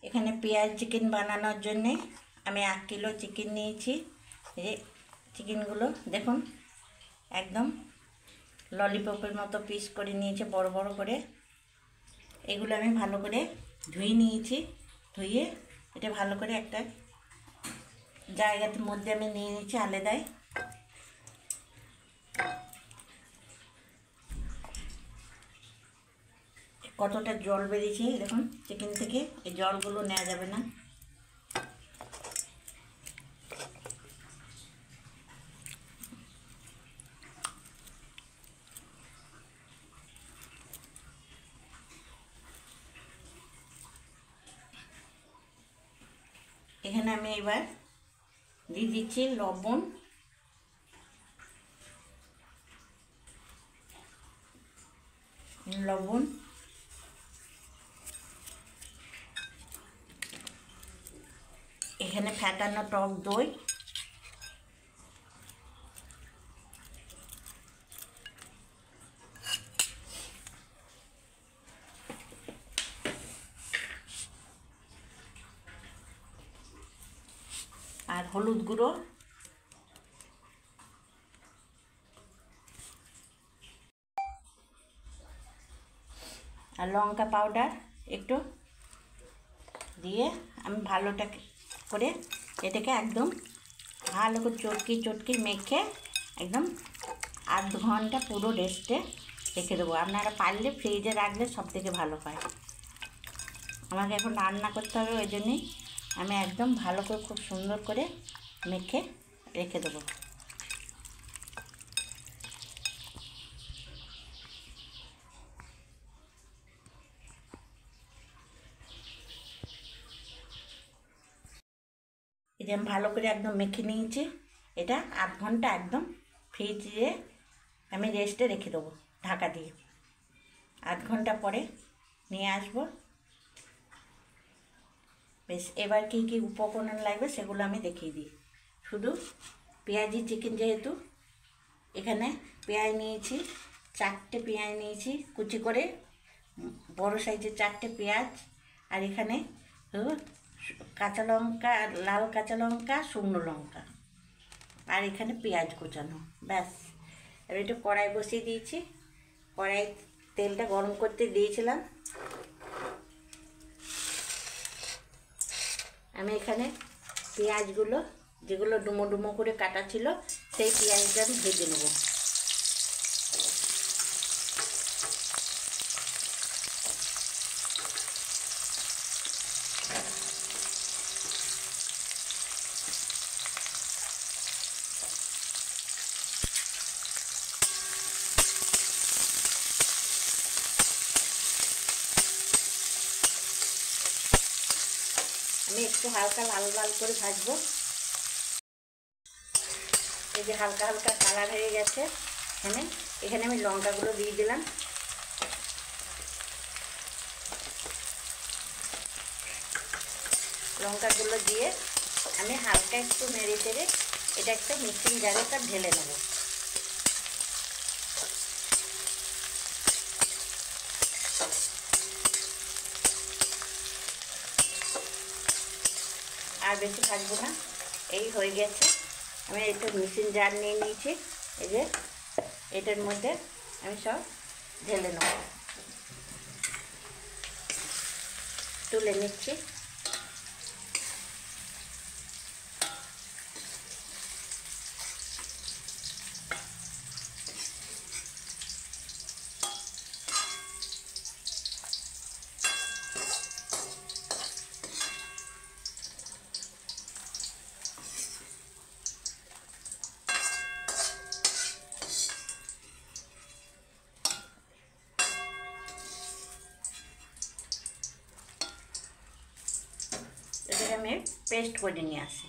এখানে পেঁয়াজ চিকেন বানানোর জন্যে আমি 1 কিলো চিকেন নিয়েছি। এই চিকেনগুলো দেখুন একদম ললিপপের মতো পিস করে নিয়েছে, বড় বড় করে। এগুলো আমি ভালো করে ধুয়ে নিয়েছি। ধুয়ে এটা ভালো করে একটা জায়গার মধ্যে আমি নিয়ে নিয়েছি আলাদাই। কতটা জল বেরিয়েছে দেখুন চিকেন থেকে, এই জলগুলো নেওয়া যাবে না। এখানে আমি এবার দিয়ে দিচ্ছি লবণ, এখানে ফ্যাটানো টক দই, আর হলুদ গুঁড়ো, আর লঙ্কা পাউডার একটু দিয়ে আমি ভালোটা করে এটাকে একদম ভালো করে চটকি মেখে একদম 8 ঘন্টা পুরো রেস্টে রেখে দেবো। আপনারা পারলে ফ্রিজে রাখলে সব থেকে ভালো হয়। আমাকে এখন রান্না করতে হবে, ওই জন্যই আমি একদম ভালো করে খুব সুন্দর করে মেখে রেখে দেবো। এই যে আমি ভালো করে একদম মেখে নিয়েছি। এটা 8 ঘন্টা একদম ফ্রিজে আমি রেস্টে রেখে দেবো ঢাকা দিয়ে। 8 ঘন্টা পরে নিয়ে আসবো। বেশ, এবার কী কী উপকরণ লাগবে সেগুলো আমি দেখিয়ে দিই। শুধু পেঁয়াজি চিকেন, যেহেতু এখানে পেঁয়াজ নিয়েছি, 4টে পেঁয়াজ নিয়েছি কুচি করে, বড় সাইজের 4টে পেঁয়াজ। আর এখানে কাঁচা লঙ্কা, লাল কাঁচা লঙ্কা, শুকনো লঙ্কা, আর এখানে পেঁয়াজ কুচানো। ব্যাস, এবার একটু কড়াই বসিয়ে দিয়েছি। কড়াই তেলটা গরম করতে দিয়েছিলাম। আমি এখানে পেঁয়াজগুলো যেগুলো ডুমো ডুমো করে কাটা ছিল সেই পেঁয়াজটা আমি ভেজে নেব। আমি একটু হালকা লাল লাল করে ভাজবো। এই যে হালকা হালকা কালার হয়ে গেছে। এখানে আমি লঙ্কাগুলো দিয়ে দিলাম। লঙ্কাগুলো দিয়ে আমি হালকা একটু নেড়ে চেড়ে এটা একটা মিক্সিং জারে ঢেলে নেব। আর বেশি ভাজবো না, এই হয়ে গেছে। আমি একটু মিক্সিং জার নিয়ে নিয়েছি। এই যে এটার মধ্যে আমি সব ঢেলে নেব, তুলে নিচ্ছি। এটাকে আমি পেস্ট করে নিয়ে আসি।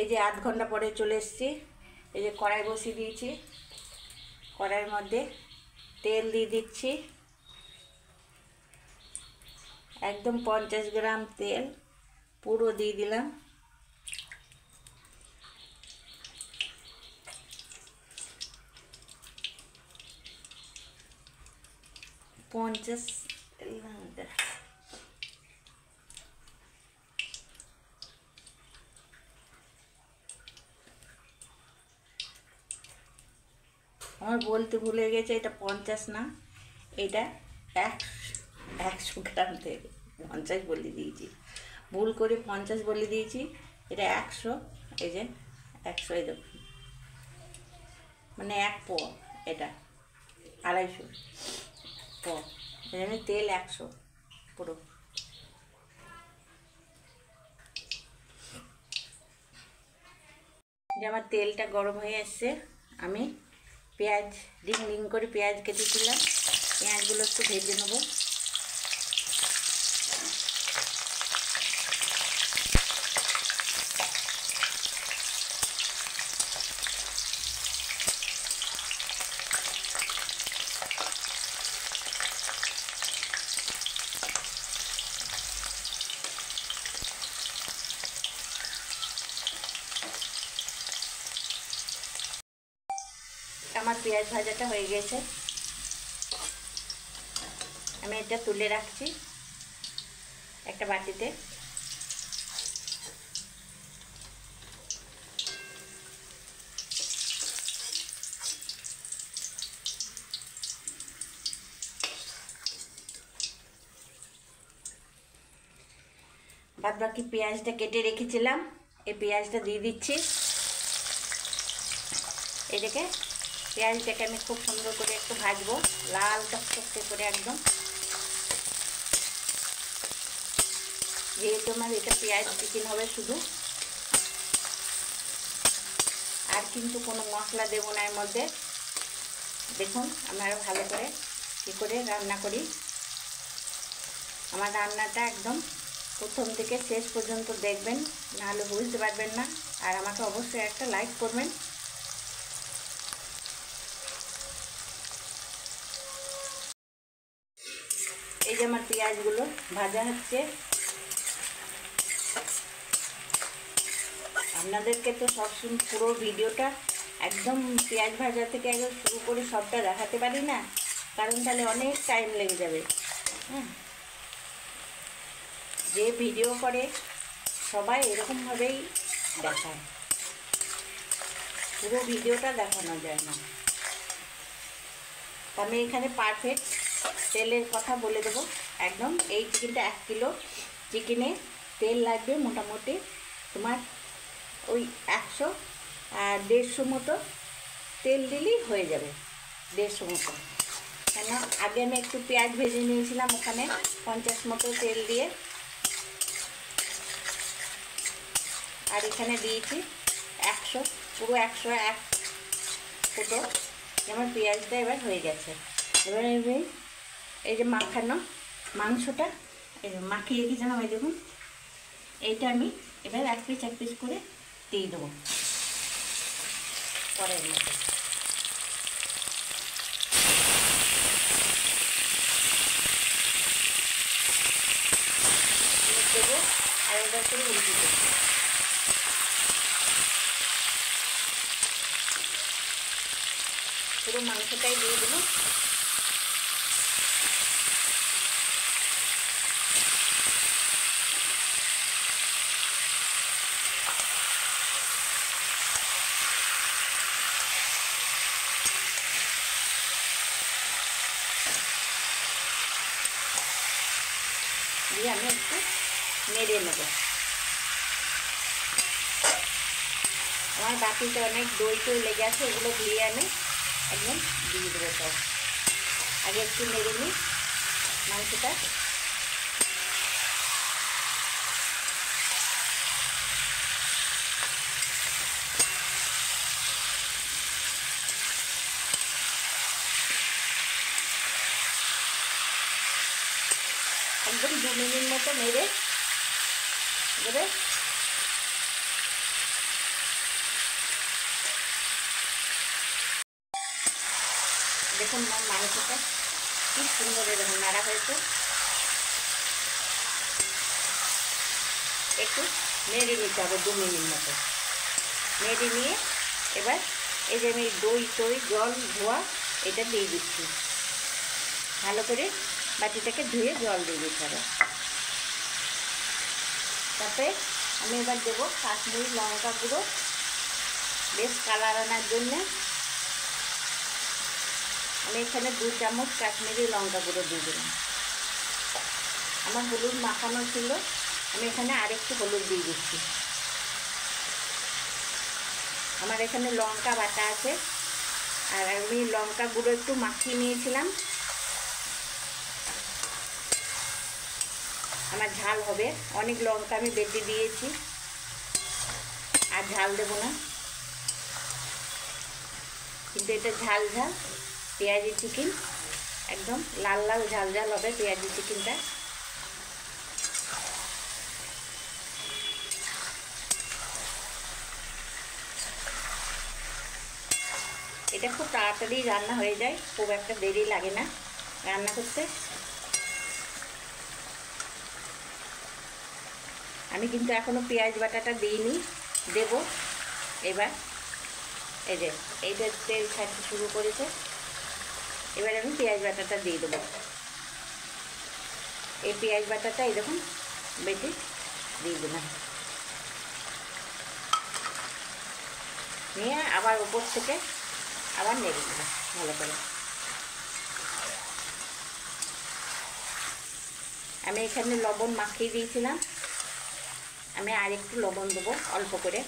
এই যে 8 ঘন্টা পরে চলে এসেছি। এই যে কড়াই বসিয়ে দিয়েছি। কড়াইয়ের মধ্যে তেল দিয়ে দিচ্ছি, একদম 50 গ্রাম তেল পুরো দিয়ে দিলাম। আমার বলতে ভুলে গেছে, এটা 50 না, এটা 100 গ্রাম থেকে 50 বলে দিয়েছি, ভুল করে 50 বলে দিয়েছি। এটা 100, এই যে 100, এই দেখুন, মানে 1 পোয়া, এটা 250 পোয়া, এই জন্য তেল 100 পুরো। যে আমার তেলটা গরম হয়ে এসছে, আমি পেঁয়াজ রিং রিং করে পেঁয়াজ কেটেছিলাম, পেঁয়াজগুলো একটু ভেজে নেবো। আমার পেঁয়াজ ভাজাটা হয়ে গেছে, আমি এটা তুলে রাখছি একটা বাটিতে। বাদ বাকি পেঁয়াজটা কেটে রেখেছিলাম, এই পেঁয়াজটা দিয়ে দিচ্ছি। এটাকে পেঁয়াজটাকে আমি খুব সুন্দর করে একটু ভাজবো, লাল টকটকে করে একদম। যেহেতু আমার এটা পেঁয়াজ চিকেন হবে শুধু, আর কিন্তু কোনো মশলা দেবো না এর মধ্যে। দেখুন আমি আরও ভালো করে কী করে রান্না করি। আমার রান্নাটা একদম প্রথম থেকে শেষ পর্যন্ত দেখবেন, নাহলে বুঝতে পারবেন না। আর আমাকে অবশ্যই একটা লাইক করবেন। এই যে আমার পেঁয়াজগুলো ভাজা হচ্ছে। আপনাদেরকে তো সবসময় পুরো ভিডিওটা একদম পেঁয়াজ ভাজা থেকে একদম শুরু করে সবটা দেখাতে পারি না, কারণ তাহলে অনেক টাইম লেগে যাবে। হ্যাঁ, যে ভিডিও করে সবাই এরকমভাবেই দেখায়, পুরো ভিডিওটা দেখানো যায় না। আমি এখানে পারফেক্ট তেলের কথা বলে দেবো একদম। এই চিকেনটা 1 কিলো চিকেনে তেল লাগবে মোটামুটি তোমার ওই 100 আর 150 মতো তেল দিলেই হয়ে যাবে, 150 মতো। কেন আগে আমি একটু পেঁয়াজ ভেজে নিয়েছিলাম ওখানে 50 মতো তেল দিয়ে, আর এখানে দিয়েছি 100, পুরো 101 ফুটো। যেমন পেঁয়াজটা এবার হয়ে গেছে। এবার এই যে মাখানো মাংসটা এই যে মাখিয়ে রেখেছিলাম, এই দেখুন, এইটা আমি এবার এক পিস করে দিয়ে দেবো পরের মতো। দেবো আর ওটা করে উল্টে দেবো। পুরো মাংসটাই দিয়ে দেবো। দিয়ে আমি একটু নেড়ে নেব। আমার বাটিতে অনেক দই লেগে আছে, এগুলো ধুয়ে আমি একদম দিয়ে দেবো সব। আগে একটু নেড়ে নিই মাংসটা। একদম 2 মিনিট মতো নেড়ে এবারে দেখুন আমার মাংসটা কি সুন্দর এরকম নাড়া হয়েছে। একটু নেড়ে নিতে হবে 2 মিনিট মতো। নেড়ে নিয়ে এবার এই যে আমি দই জল ধোয়া এটা দিয়ে দিচ্ছি। ভালো করে বাটিটাকে ধুয়ে জল দিয়ে দিতে হবে। তারপরে আমি এবার দেবো কাশ্মীরি লঙ্কা গুঁড়ো, বেশ কালার আনার জন্যে। আমি এখানে 2 চামচ কাশ্মীরি লঙ্কা গুঁড়ো দিয়ে দিলাম। আমার হলুদ মাখানো ছিল, আমি এখানে আরেকটু হলুদ দিয়ে দিচ্ছি। আমার এখানে লঙ্কা বাটা আছে, আর আমি লঙ্কা গুঁড়ো একটু মাখিয়ে নিয়েছিলাম। আমার ঝাল হবে, অনেক লঙ্কা আমি বেটে দিয়েছি, আর ঝাল দেবো না, কিন্তু এটা ঝাল ঝাল পেঁয়াজি চিকেন, একদম লাল লাল ঝাল ঝাল হবে পেঁয়াজি চিকেনটা। এটা খুব তাড়াতাড়ি রান্না হয়ে যায়, খুব একটা দেরি লাগে না রান্না করতে। আমি কিন্তু এখনও পেঁয়াজ বাটাটা দিইনি, দেব এবার। এই যে এইটা তেল ছাড়তে শুরু করেছে, এবার আমি পেঁয়াজ বাটাটা দিয়ে দেবো। এই পেঁয়াজ বাটাটা এরকম বেটে দিয়ে দিলাম, নিয়ে আবার উপর থেকে আবার নেড়ে দিলাম ভালো করে। আমি এখানে লবণ মাখিয়ে দিয়েছিলাম, আমি আর একটু লবণ দেবো অল্প করে।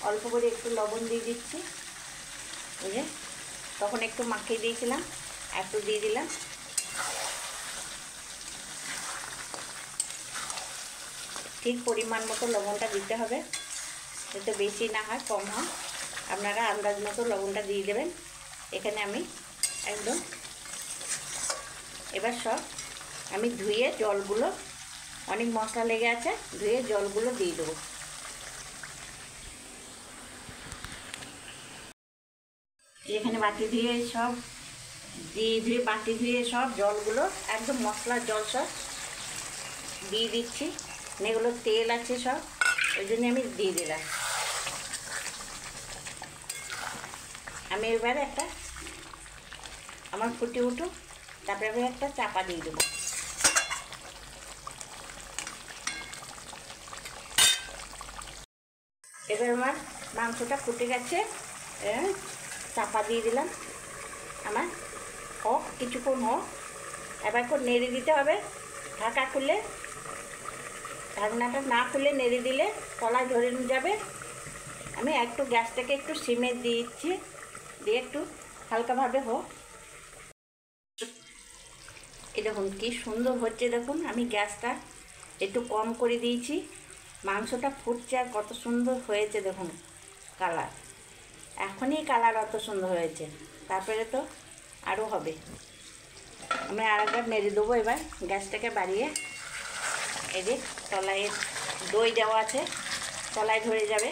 অল্প করে একটু লবণ দিয়ে দিচ্ছি, এই যে তখন একটু মাখিয়ে দিয়েছিলাম, একটু দিয়ে দিলাম। ঠিক পরিমাণ মতো লবণটা দিতে হবে, যাতে বেশি না হয় কম হয়, আপনারা আন্দাজ মতো লবণটা দিয়ে দেবেন। এখানে আমি একদম এবার সব আমি ধুয়ে জলগুলো, অনেক মশলা লেগে আছে, ধুয়ে জলগুলো দিয়ে দেবো। এখানে বাটি ধুয়ে সব ধুয়ে বাটি ধুয়ে সব জলগুলো একদম মশলার জল সব দিয়ে দিচ্ছি। এগুলো তেল আছে সব, ওই জন্য আমি দিয়ে দিলাম। আমি এবার একটা আমার ফুটে উঠুক, তারপরে আমি একটা চাপা দিয়ে দেবো। এবার আমার মাংসটা ফুটে গেছে, চাপা দিয়ে দিলাম। আমার হোক, কিছুক্ষণ হোক, এবার একটু নেড়ে দিতে হবে। ঢাকা খুলে, ঢাকনাটা না খুলে নেড়ে দিলে তলায় ধরে যাবে। আমি একটু গ্যাসটাকে একটু সিমে দিচ্ছি, দিয়ে একটু হালকাভাবে হোক। এই দেখুন কি সুন্দর হচ্ছে, দেখুন আমি গ্যাসটা একটু কম করে দিয়েছি, মাংসটা ফুটছে আর কত সুন্দর হয়েছে দেখুন কালার। এখনই কালার অত সুন্দর হয়েছে, তারপরে তো আরও হবে। আমি আরেকবার নেড়ে দেবো এবার, গ্যাসটাকে বাড়িয়ে। এই যে তলায় দই দেওয়া আছে, তলায় ধরে যাবে।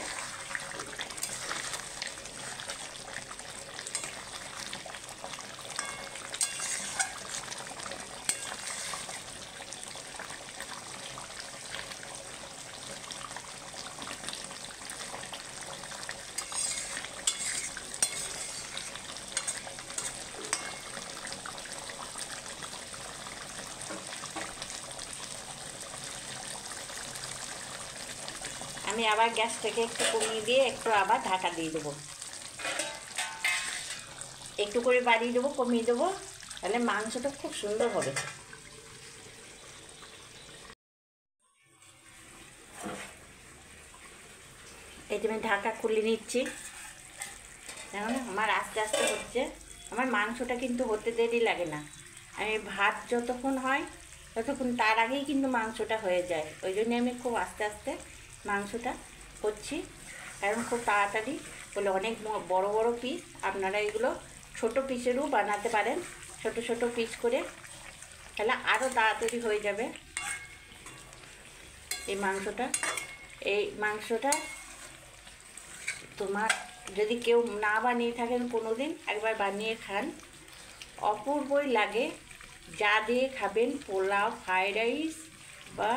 আমি আবার গ্যাসটাকে একটু কমিয়ে দিয়ে একটু আবার ঢাকা দিয়ে দেবো, একটু করে বাড়িয়ে দেবো, কমিয়ে দেবো, তাহলে মাংসটা খুব সুন্দর হবে। এই যে আমি ঢাকা খুলে নিচ্ছি, দেখুন আমার আস্তে আস্তে হচ্ছে। আমার মাংসটা কিন্তু হতে দেরি লাগে না, আমি ভাত যতক্ষণ হয় ততক্ষণ তার আগেই কিন্তু মাংসটা হয়ে যায়। ওই জন্যে আমি খুব আস্তে আস্তে মাংসটা করছি, কারণ খুব তাড়াতাড়ি বলে। অনেক বড় বড় পিস, আপনারা এগুলো ছোট পিসেরও বানাতে পারেন, ছোট ছোট পিস করে, তাহলে আরও তাড়াতাড়ি হয়ে যাবে এই মাংসটা। তোমার যদি কেউ না বানিয়ে থাকেন কোনো দিন, একবার বানিয়ে খান, অপূর্বই লাগে। যা দিয়ে খাবেন, পোলাও, ফ্রাইড রাইস বা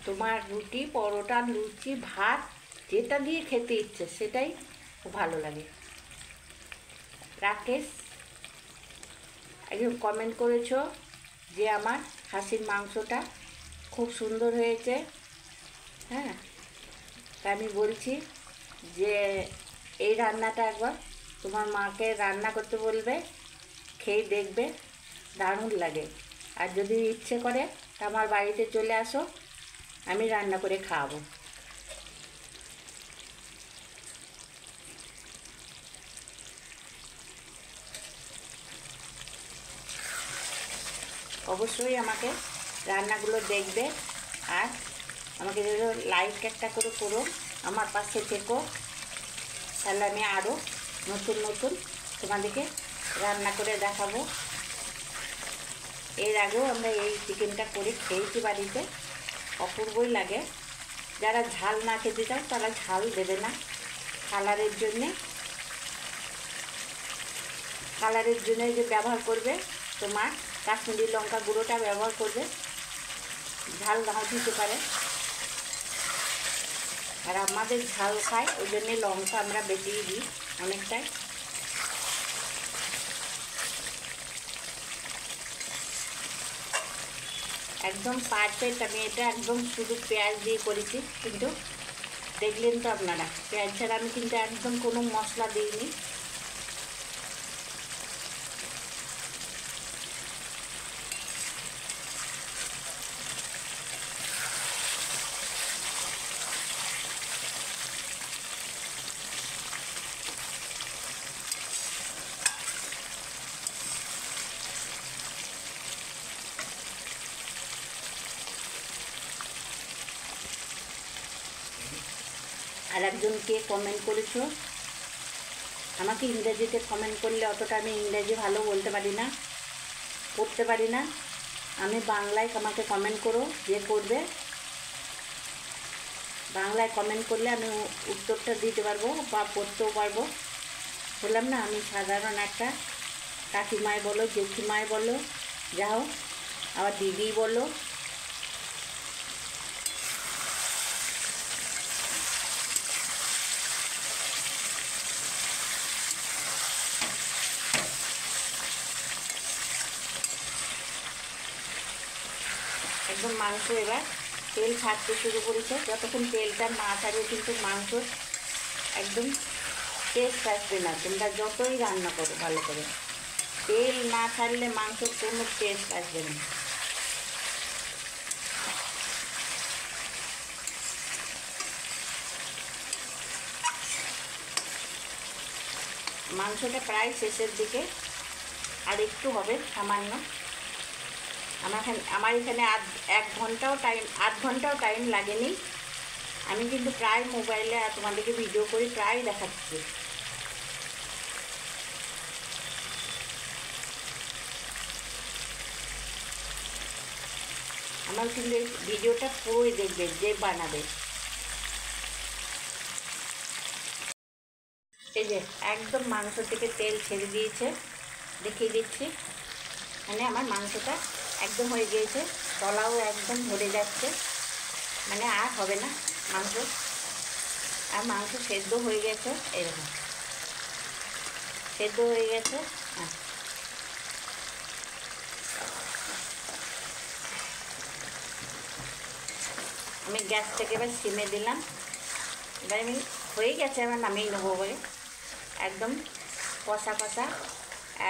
তোমার রুটি, পরোটা, লুচি, ভাত, যেটা দিয়ে খেতে ইচ্ছে সেটাই খুব ভালো লাগে। রাকেশ একজন কমেন্ট করেছো যে আমার খাসির মাংসটা খুব সুন্দর হয়েছে। হ্যাঁ, তা আমি বলছি যে এই রান্নাটা একবার তোমার মাকে রান্না করতে বলবে, খেয়ে দেখবে, দারুণ লাগে। আর যদি ইচ্ছে করে তা আমার বাড়িতে চলে আসো, আমি রান্না করে খাওয়াবো। অবশ্যই আমাকে রান্নাগুলো দেখবে আর আমাকে লাইক একটা করে করো, আমার পাশে থেকো, তাহলে আমি আরও নতুন নতুন তোমাদেরকে রান্না করে দেখাবো। এর আগেও আমরা এই চিকেনটা করে খেয়েছি বাড়িতে, অপূর্বই লাগে। যারা ঝাল না খেতে চাও তারা ঝাল দেবে না, কালারের জন্যে যে ব্যবহার করবে তোমার কাশ্মীরি লঙ্কা গুঁড়োটা ব্যবহার করবে, ঝাল নাও দিতে পারে। আর আমাদের ঝাল খায় ওই জন্যে লঙ্কা আমরা বেশিই দিই অনেকটাই। একদম পারফেক্ট। আমি এটা একদম শুধু পেঁয়াজ দিয়ে করেছি, কিন্তু দেখলেন তো আপনারা পেঁয়াজ ছাড়া আমি কিন্তু একদম কোনো মশলা দিইনি। আর একজনকে কমেন্ট করেছো, আমাকে ইংরেজিতে কমেন্ট করলে অতটা আমি ইংরেজি ভালো বলতে পারি না, পড়তে পারি না। আমি বাংলায় আমাকে কমেন্ট করো, যে করবে বাংলায় কমেন্ট করলে আমি উত্তরটা দিতে পারবো বা পড়তেও পারবো। বললাম না, আমি সাধারণ একটা কাকিমায় বলো, জেঠিমায় বলো, যা হোক, আবার দিদি বলো, একদম মাংস এবার তেল ছাড়তে শুরু করেছে। যতক্ষণ তেলটা না ছাড়বে কিন্তু মাংস একদম টেস্ট আসবে না, তোমরা যতই রান্না করো ভালো করে। তেল না ছাড়লে মাংসের কোনো টেস্ট আসবে না। মাংসটা প্রায় শেষের দিকে, আর একটু হবে সামান্য। আমার এখানে আধ ঘন্টাও টাইম লাগেনি। আমি কিন্তু প্রায় মোবাইলে তোমাদেরকে ভিডিও করে প্রায় দেখাচ্ছি। আমার কিন্তু এই ভিডিওটা পুরোই দেখবে যে বানাবে। এই যে একদম মাংস থেকে তেল ছেড়ে দিয়েছে, দেখিয়ে দিচ্ছি। মানে আমার মাংসটা একদম হয়ে গিয়েছে, তলাও একদম ধরে যাচ্ছে, মানে আর হবে না মাংস। আর মাংস সেদ্ধ হয়ে গেছে, এরকম সেদ্ধ হয়ে গেছে। আমি গ্যাস থেকে এবার সিমে দিলাম। এবার আমি হয়ে গেছে, আমার নামিয়ে নেবো বলে। একদম কষা কষা,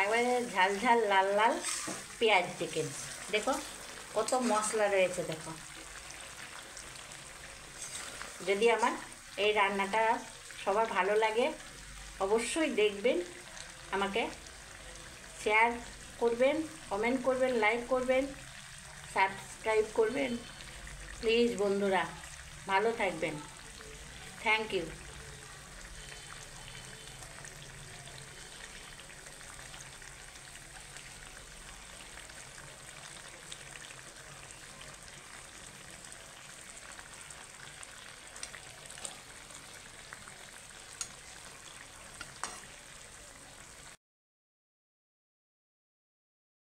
একবারে ঝাল ঝাল লাল লাল পেঁয়াজ চিকেন। দেখো কত মশলা রয়েছে, দেখো। যদি আমার এই রান্নাটা সবার ভালো লাগে, অবশ্যই দেখবেন, আমাকে শেয়ার করবেন, কমেন্ট করবেন, লাইক করবেন, সাবস্ক্রাইব করবেন প্লিজ বন্ধুরা। ভালো থাকবেন। Thank you.